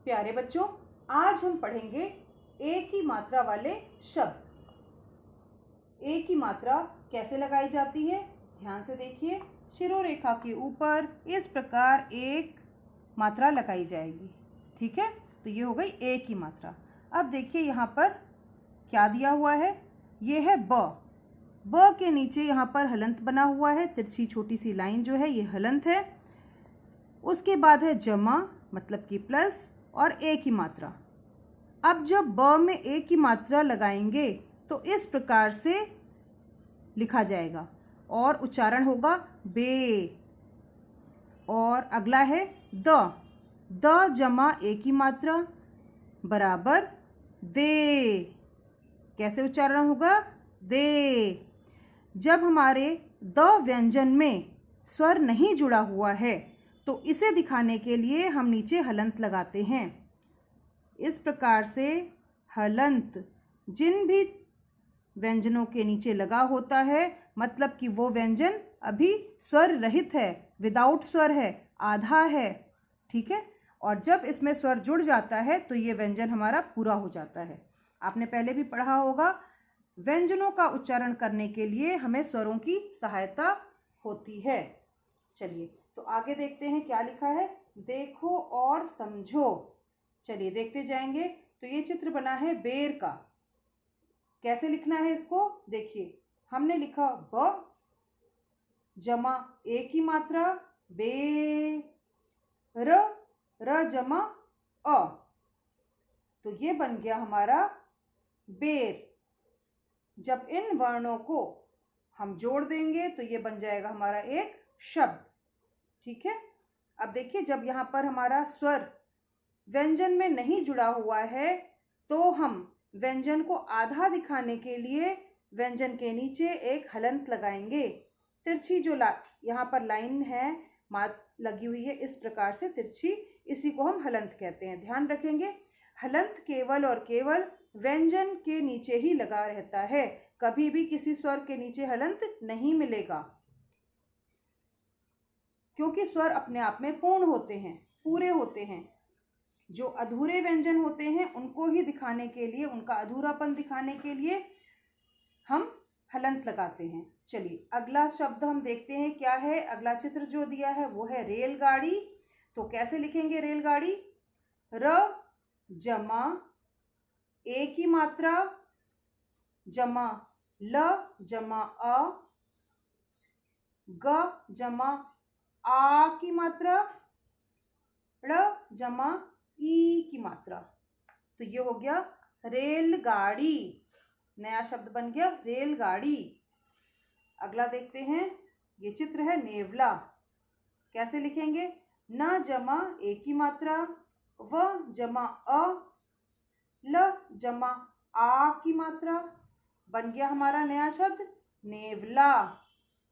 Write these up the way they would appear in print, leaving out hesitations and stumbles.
प्यारे बच्चों, आज हम पढ़ेंगे ए की मात्रा वाले शब्द। ए की मात्रा कैसे लगाई जाती है, ध्यान से देखिए। शिरोरेखा के ऊपर इस प्रकार एक मात्रा लगाई जाएगी, ठीक है। तो ये हो गई ए की मात्रा। अब देखिए यहाँ पर क्या दिया हुआ है, ये है ब। ब के नीचे यहाँ पर हलंत बना हुआ है, तिरछी छोटी सी लाइन जो है ये हलंत है। उसके बाद है जमा, मतलब कि प्लस, और ए की मात्रा। अब जब ब में ए की मात्रा लगाएंगे तो इस प्रकार से लिखा जाएगा और उच्चारण होगा बे। और अगला है द। द जमा ए की मात्रा बराबर दे। कैसे उच्चारण होगा? दे। जब हमारे द व्यंजन में स्वर नहीं जुड़ा हुआ है तो इसे दिखाने के लिए हम नीचे हलंत लगाते हैं। इस प्रकार से हलंत जिन भी व्यंजनों के नीचे लगा होता है, मतलब कि वो व्यंजन अभी स्वर रहित है, विदाउट स्वर है, आधा है, ठीक है। और जब इसमें स्वर जुड़ जाता है तो ये व्यंजन हमारा पूरा हो जाता है। आपने पहले भी पढ़ा होगा, व्यंजनों का उच्चारण करने के लिए हमें स्वरों की सहायता होती है। चलिए तो आगे देखते हैं क्या लिखा है। देखो और समझो। चलिए देखते जाएंगे। तो ये चित्र बना है बेर का। कैसे लिखना है इसको देखिए। हमने लिखा ब जमा ए की मात्रा बे, र जमा अ, तो ये बन गया हमारा बेर। जब इन वर्णों को हम जोड़ देंगे तो ये बन जाएगा हमारा एक शब्द, ठीक है। अब देखिए, जब यहाँ पर हमारा स्वर व्यंजन में नहीं जुड़ा हुआ है तो हम व्यंजन को आधा दिखाने के लिए व्यंजन के नीचे एक हलंत लगाएंगे। तिरछी जो यहाँ पर लाइन है लगी हुई है, इस प्रकार से तिरछी, इसी को हम हलंत कहते हैं। ध्यान रखेंगे, हलंत केवल और केवल व्यंजन के नीचे ही लगा रहता है, कभी भी किसी स्वर के नीचे हलंत नहीं मिलेगा, क्योंकि स्वर अपने आप में पूर्ण होते हैं, पूरे होते हैं। जो अधूरे व्यंजन होते हैं उनको ही दिखाने के लिए, उनका अधूरापन दिखाने के लिए हम हलंत लगाते हैं। चलिए अगला शब्द हम देखते हैं क्या है। अगला चित्र जो दिया है वो है रेलगाड़ी। तो कैसे लिखेंगे रेलगाड़ी? र जमा ए की मात्रा जमा ल जमा अ, ग जमा आ की मात्रा, ड़ जमा ई की मात्रा। तो ये हो गया रेलगाड़ी। नया शब्द बन गया रेलगाड़ी। अगला देखते हैं, ये चित्र है नेवला। कैसे लिखेंगे? न जमा ए की मात्रा, व जमा अ, ल जमा आ की मात्रा, बन गया हमारा नया शब्द नेवला।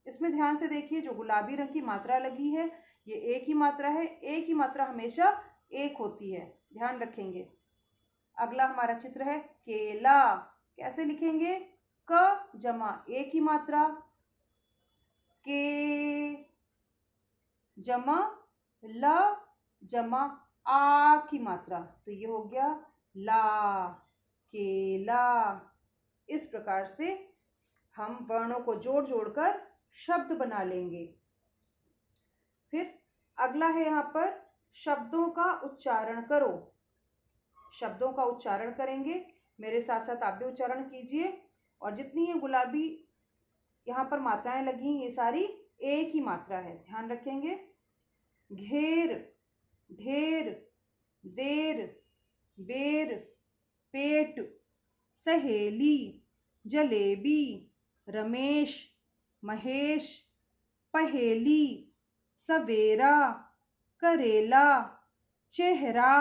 इसमें ध्यान से देखिए, जो गुलाबी रंग की मात्रा लगी है ये ए की मात्रा है। ए की मात्रा हमेशा एक होती है, ध्यान रखेंगे। अगला हमारा चित्र है केला। कैसे लिखेंगे? क जमा ए की मात्रा, के जमा ल जमा आ की मात्रा, तो ये हो गया ला, केला। इस प्रकार से हम वर्णों को जोड़ जोड़कर शब्द बना लेंगे। फिर अगला है यहाँ पर शब्दों का उच्चारण करो। शब्दों का उच्चारण करेंगे, मेरे साथ साथ आप भी उच्चारण कीजिए। और जितनी ये गुलाबी यहाँ पर मात्राएं लगी ये सारी ए की मात्रा है, ध्यान रखेंगे। घेर, ढेर, देर, बेर, पेट, सहेली, जलेबी, रमेश, महेश, पहेली, सवेरा, करेला, चेहरा,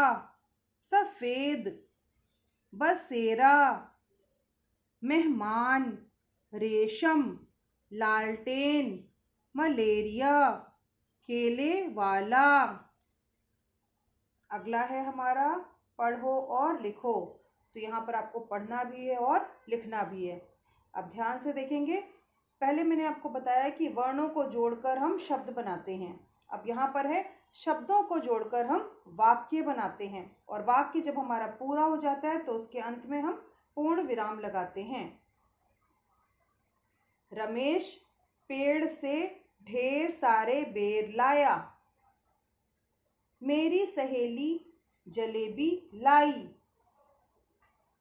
सफेद, बसेरा, मेहमान, रेशम, लालटेन, मलेरिया, केले वाला। अगला है हमारा पढ़ो और लिखो। तो यहाँ पर आपको पढ़ना भी है और लिखना भी है। अब ध्यान से देखेंगे, पहले मैंने आपको बताया कि वर्णों को जोड़कर हम शब्द बनाते हैं। अब यहाँ पर है शब्दों को जोड़कर हम वाक्य बनाते हैं और वाक्य जब हमारा पूरा हो जाता है तो उसके अंत में हम पूर्ण विराम लगाते हैं। रमेश पेड़ से ढेर सारे बेर लाया। मेरी सहेली जलेबी लाई।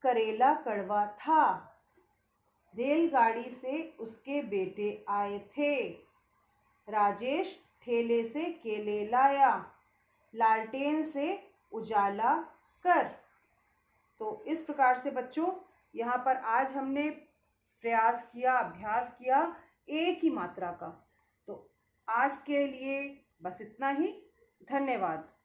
करेला कड़वा था। रेलगाड़ी से उसके बेटे आए थे। राजेश ठेले से केले लाया। लालटेन से उजाला कर। तो इस प्रकार से बच्चों यहाँ पर आज हमने प्रयास किया, अभ्यास किया एक ही मात्रा का। तो आज के लिए बस इतना ही। धन्यवाद।